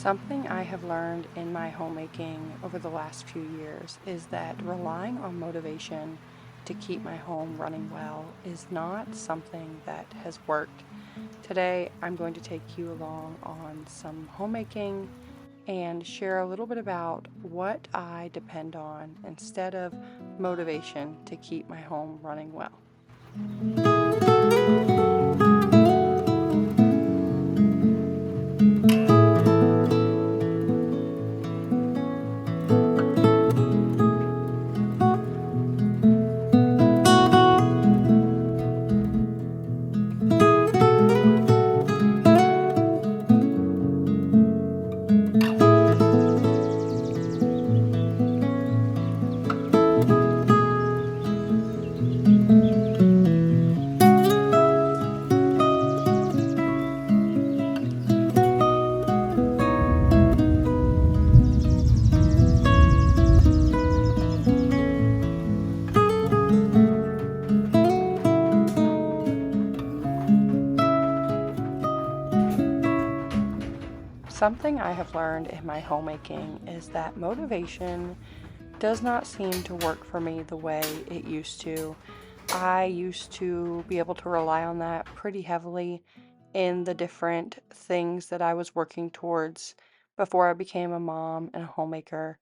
Something I have learned in my homemaking over the last few years is that relying on motivation to keep my home running well is not something that has worked. Today, I'm going to take you along on some homemaking and share a little bit about what I depend on instead of motivation to keep my home running well. Something I have learned in my homemaking is that motivation does not seem to work for me the way it used to. I used to be able to rely on that pretty heavily in the different things that I was working towards before I became a mom and a homemaker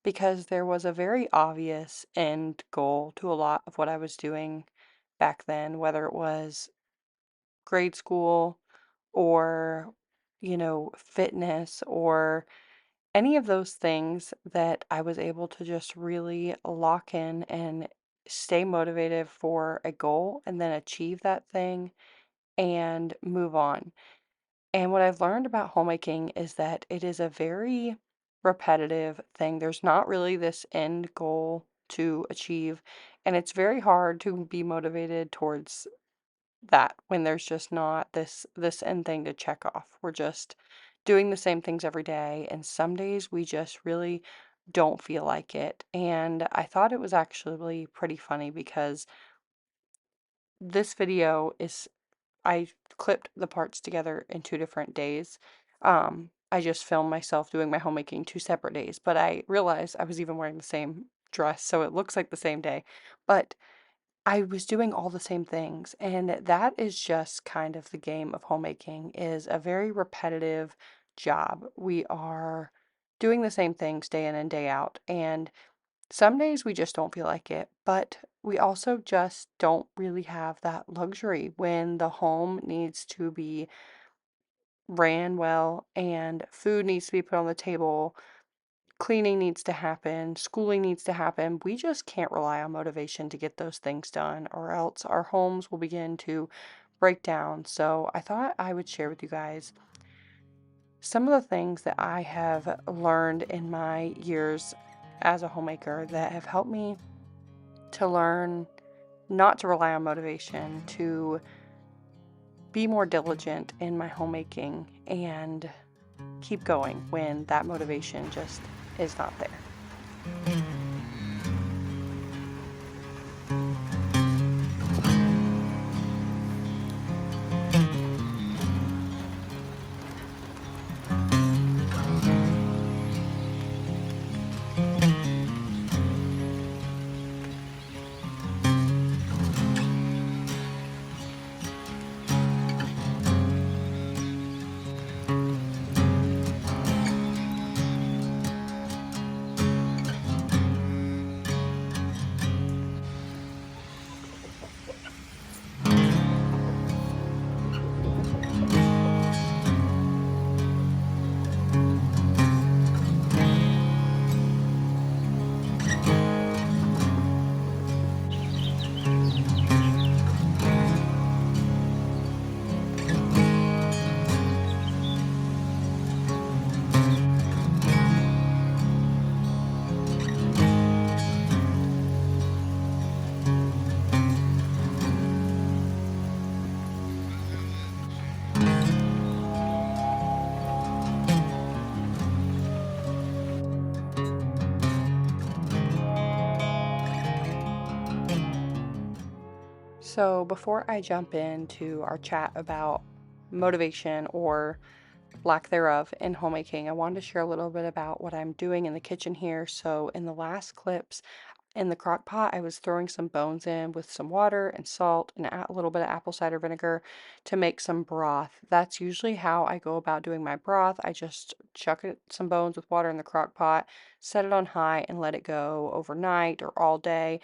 because there was a very obvious end goal to a lot of what I was doing back then, whether it was grade school or, fitness or any of those things that I was able to just really lock in and stay motivated for a goal and then achieve that thing and move on. And what I've learned about homemaking is that it is a very repetitive thing. There's not really this end goal to achieve, and it's very hard to be motivated towards that when there's just not this end thing to check off. We're just doing the same things every day, and some days we just really don't feel like it. And I thought it was actually pretty funny because this video is I clipped the parts together in 2 different days. I just filmed myself doing my homemaking 2 separate days, but I realized I was even wearing the same dress, so it looks like the same day. But I was doing all the same things, and that is just kind of the game of homemaking is a very repetitive job. We are doing the same things day in and day out, and some days we just don't feel like it, but we also just don't really have that luxury when the home needs to be ran well and food needs to be put on the table, cleaning needs to happen, schooling needs to happen. We just can't rely on motivation to get those things done, or else our homes will begin to break down. So I thought I would share with you guys some of the things that I have learned in my years as a homemaker that have helped me to learn not to rely on motivation, to be more diligent in my homemaking, and keep going when that motivation just is not there. So, before I jump into our chat about motivation or lack thereof in homemaking, I wanted to share a little bit about what I'm doing in the kitchen here. So in the last clips, in the crock pot, I was throwing some bones in with some water and salt and a little bit of apple cider vinegar to make some broth. That's usually how I go about doing my broth. I just chuck some bones with water in the crock pot, set it on high, and let it go overnight or all day.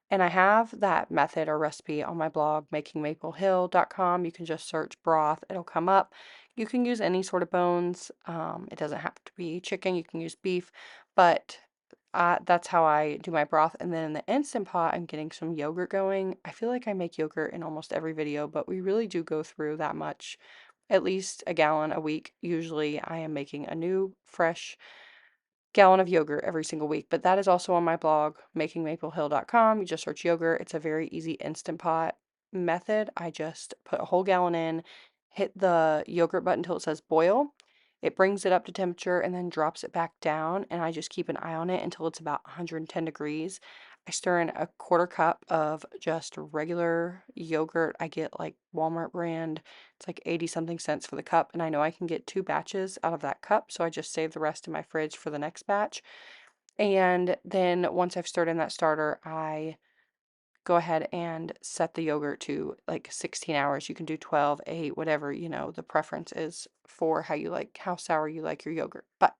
And I have that method or recipe on my blog, makingmaplehill.com. You can just search broth, it'll come up. You can use any sort of bones. It doesn't have to be chicken, you can use beef, but that's how I do my broth. And then in the Instant Pot, I'm getting some yogurt going. I feel like I make yogurt in almost every video, but we really do go through that much, at least a gallon a week. Usually, I am making a new, fresh gallon of yogurt every single week. But that is also on my blog, makingmaplehill.com. You just search yogurt. It's a very easy Instant Pot method. I just put a whole gallon in, hit the yogurt button until it says boil. It brings it up to temperature and then drops it back down. And I just keep an eye on it until it's about 110 degrees. I stir in a quarter cup of just regular yogurt. I get like Walmart brand. It's like 80 something cents for the cup. And I know I can get 2 batches out of that cup. So I just save the rest in my fridge for the next batch. And then once I've stirred in that starter, I go ahead and set the yogurt to like 16 hours. You can do 12, 8, whatever, the preference is for how you like, how sour you like your yogurt. But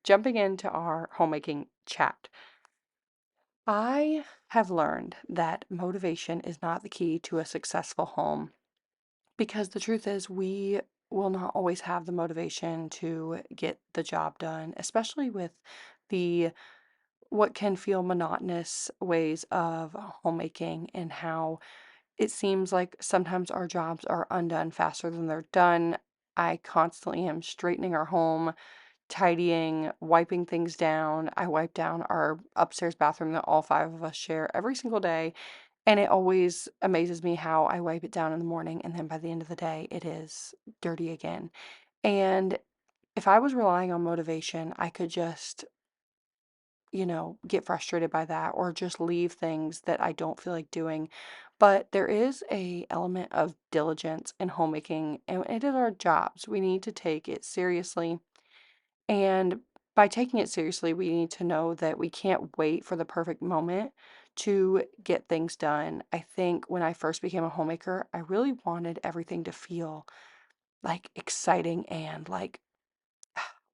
jumping into our homemaking chat, I have learned that motivation is not the key to a successful home because the truth is we will not always have the motivation to get the job done, especially with the what can feel monotonous ways of homemaking and how it seems like sometimes our jobs are undone faster than they're done. I constantly am straightening our home, tidying, wiping things down. I wipe down our upstairs bathroom that all 5 of us share every single day. And it always amazes me how I wipe it down in the morning and then by the end of the day, it is dirty again. And if I was relying on motivation, I could just, get frustrated by that or just leave things that I don't feel like doing. But there is a element of diligence in homemaking, and it is our jobs. We need to take it seriously. And by taking it seriously, we need to know that we can't wait for the perfect moment to get things done. I think when I first became a homemaker, I really wanted everything to feel like exciting and like,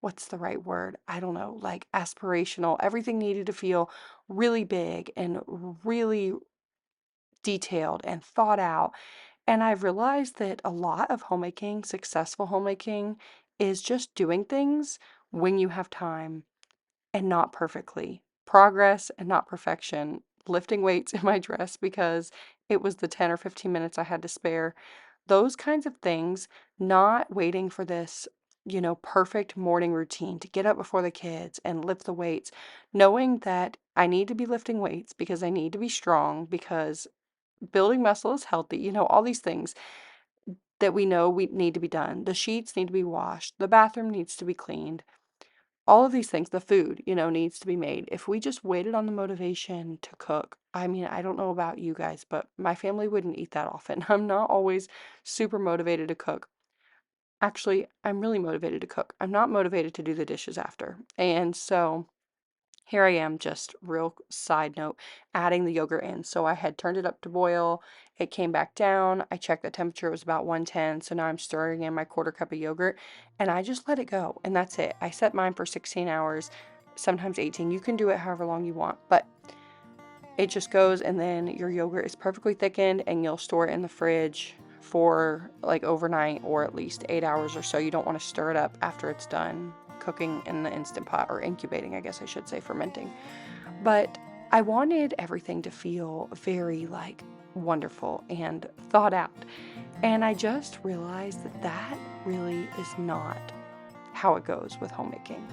what's the right word? I don't know, like aspirational. Everything needed to feel really big and really detailed and thought out. And I've realized that a lot of homemaking, successful homemaking, is just doing things when you have time and not perfectly. Progress and not perfection. Lifting weights in my dress because it was the 10 or 15 minutes I had to spare. Those kinds of things, not waiting for this, perfect morning routine to get up before the kids and lift the weights, knowing that I need to be lifting weights because I need to be strong because building muscle is healthy, all these things that we know we need to be done. The sheets need to be washed, the bathroom needs to be cleaned. All of these things, the food, needs to be made. If we just waited on the motivation to cook, I mean, I don't know about you guys, but my family wouldn't eat that often. I'm not always super motivated to cook. Actually, I'm really motivated to cook. I'm not motivated to do the dishes after. And so here I am, just real side note, adding the yogurt in. So I had turned it up to boil. It came back down. I checked the temperature. It was about 110. So now I'm stirring in my quarter cup of yogurt and I just let it go. And that's it. I set mine for 16 hours, sometimes 18. You can do it however long you want, but it just goes and then your yogurt is perfectly thickened and you'll store it in the fridge for like overnight or at least 8 hours or so. You don't want to stir it up after it's done cooking in the Instant Pot, or incubating, I guess I should say, fermenting. But I wanted everything to feel very like wonderful and thought out. And I just realized that that really is not how it goes with homemaking.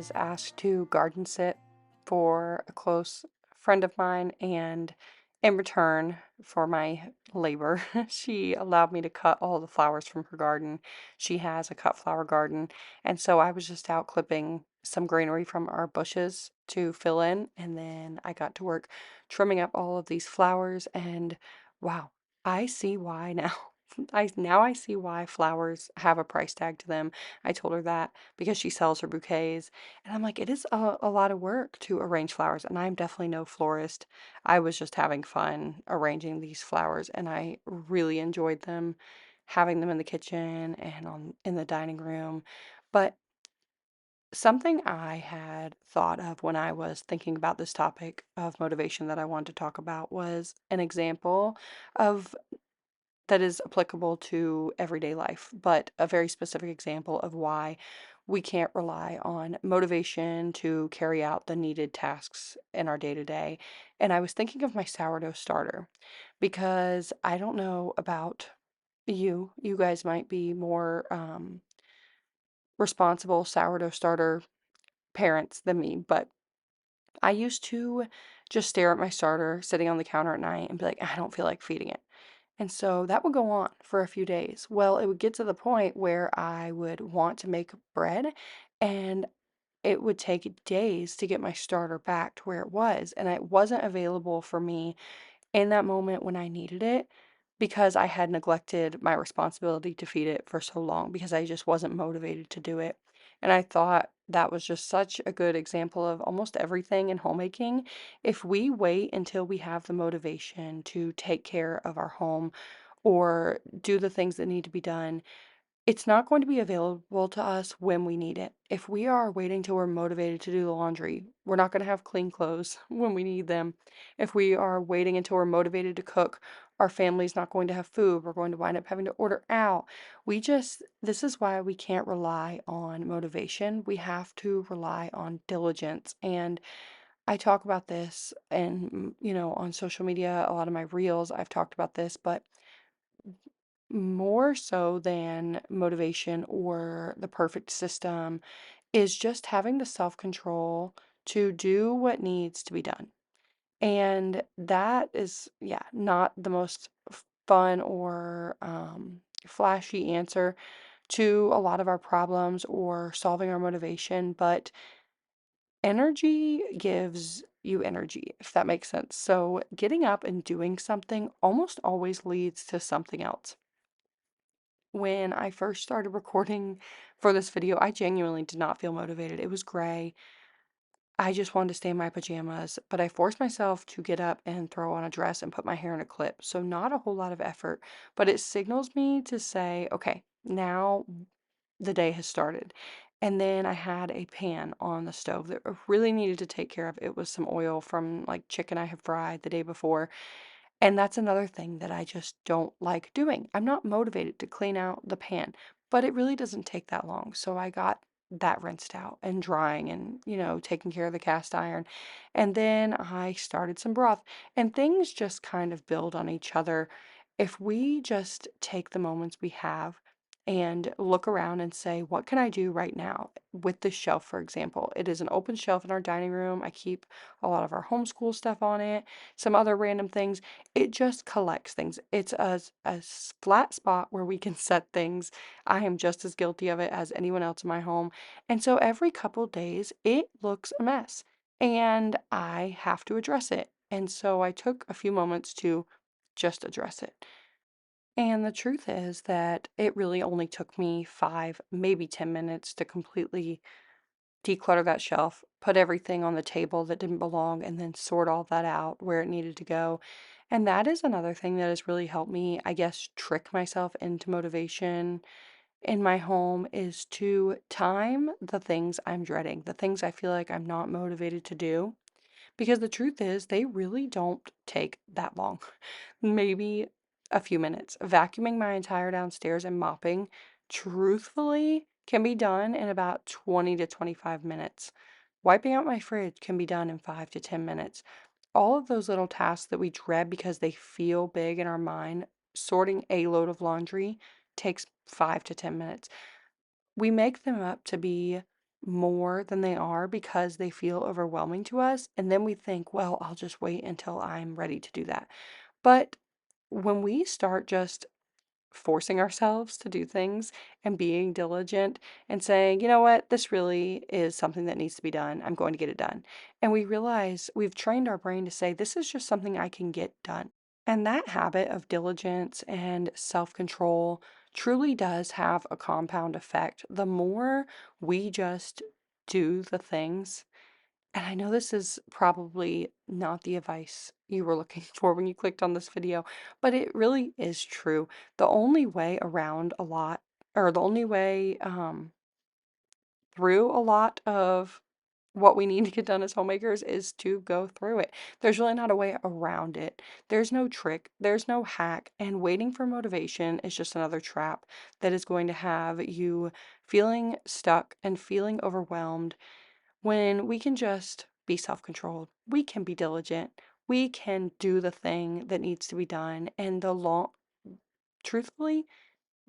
was asked to garden sit for a close friend of mine, and in return for my labor, she allowed me to cut all the flowers from her garden. She has a cut flower garden, and so I was just out clipping some greenery from our bushes to fill in, and then I got to work trimming up all of these flowers, and wow, I see why now. I see why flowers have a price tag to them. I told her that because she sells her bouquets. And I'm like, it is a lot of work to arrange flowers. And I'm definitely no florist. I was just having fun arranging these flowers, and I really enjoyed them, having them in the kitchen and in the dining room. But something I had thought of when I was thinking about this topic of motivation that I wanted to talk about was an example of that is applicable to everyday life, but a very specific example of why we can't rely on motivation to carry out the needed tasks in our day to day. And I was thinking of my sourdough starter because I don't know about you. You guys might be more responsible sourdough starter parents than me, but I used to just stare at my starter sitting on the counter at night and be like, I don't feel like feeding it. And so that would go on for a few days. Well, it would get to the point where I would want to make bread, and it would take days to get my starter back to where it was. And it wasn't available for me in that moment when I needed it because I had neglected my responsibility to feed it for so long because I just wasn't motivated to do it. And I thought that was just such a good example of almost everything in homemaking. If we wait until we have the motivation to take care of our home or do the things that need to be done, it's not going to be available to us when we need it. If we are waiting till we're motivated to do the laundry, we're not going to have clean clothes when we need them. If we are waiting until we're motivated to cook, our family's not going to have food. We're going to wind up having to order out. This is why we can't rely on motivation. We have to rely on diligence. And I talk about this and, on social media, a lot of my reels, I've talked about this, but more so than motivation or the perfect system is just having the self-control to do what needs to be done. And that is, yeah, not the most fun or flashy answer to a lot of our problems or solving our motivation, but energy gives you energy, if that makes sense. So getting up and doing something almost always leads to something else. When I first started recording for this video, I genuinely did not feel motivated. It was gray. I just wanted to stay in my pajamas, but I forced myself to get up and throw on a dress and put my hair in a clip. So not a whole lot of effort, but it signals me to say, okay, now the day has started. And then I had a pan on the stove that I really needed to take care of. It was some oil from like chicken I had fried the day before. And that's another thing that I just don't like doing. I'm not motivated to clean out the pan, but it really doesn't take that long. So I got that rinsed out and drying and, taking care of the cast iron. And then I started some broth, and things just kind of build on each other. If we just take the moments we have and look around and say, what can I do right now with this shelf, for example? It is an open shelf in our dining room. I keep a lot of our homeschool stuff on it, some other random things. It just collects things. It's a flat spot where we can set things. I am just as guilty of it as anyone else in my home. And so every couple days, it looks a mess and I have to address it. And so I took a few moments to just address it. And the truth is that it really only took me 5, maybe 10 minutes to completely declutter that shelf, put everything on the table that didn't belong, and then sort all that out where it needed to go. And that is another thing that has really helped me, I guess, trick myself into motivation in my home is to time the things I'm dreading, the things I feel like I'm not motivated to do. Because the truth is, they really don't take that long. Maybe a few minutes. Vacuuming my entire downstairs and mopping, truthfully, can be done in about 20 to 25 minutes. Wiping out my fridge can be done in 5 to 10 minutes. All of those little tasks that we dread because they feel big in our mind, sorting a load of laundry takes 5 to 10 minutes. We make them up to be more than they are because they feel overwhelming to us. And then we think, well, I'll just wait until I'm ready to do that. But when we start just forcing ourselves to do things and being diligent and saying, you know what, this really is something that needs to be done. I'm going to get it done. And we realize we've trained our brain to say, this is just something I can get done. And that habit of diligence and self control truly does have a compound effect. The more we just do the things, and I know this is probably not the advice you were looking for when you clicked on this video, but it really is true. The only way around a lot, or the only way through a lot of what we need to get done as homemakers is to go through it. There's really not a way around it. There's no trick, there's no hack, and waiting for motivation is just another trap that is going to have you feeling stuck and feeling overwhelmed when we can just be self controlled, we can be diligent, we can do the thing that needs to be done. And truthfully,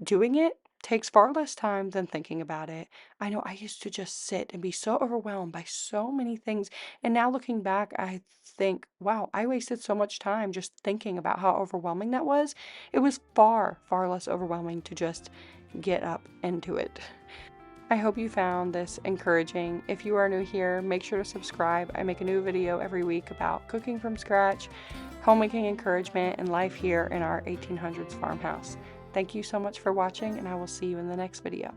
doing it takes far less time than thinking about it. I know I used to just sit and be so overwhelmed by so many things. And now looking back, I think, wow, I wasted so much time just thinking about how overwhelming that was. It was far, far less overwhelming to just get up and do it. I hope you found this encouraging. If you are new here, make sure to subscribe. I make a new video every week about cooking from scratch, homemaking encouragement, and life here in our 1800s farmhouse. Thank you so much for watching, and I will see you in the next video.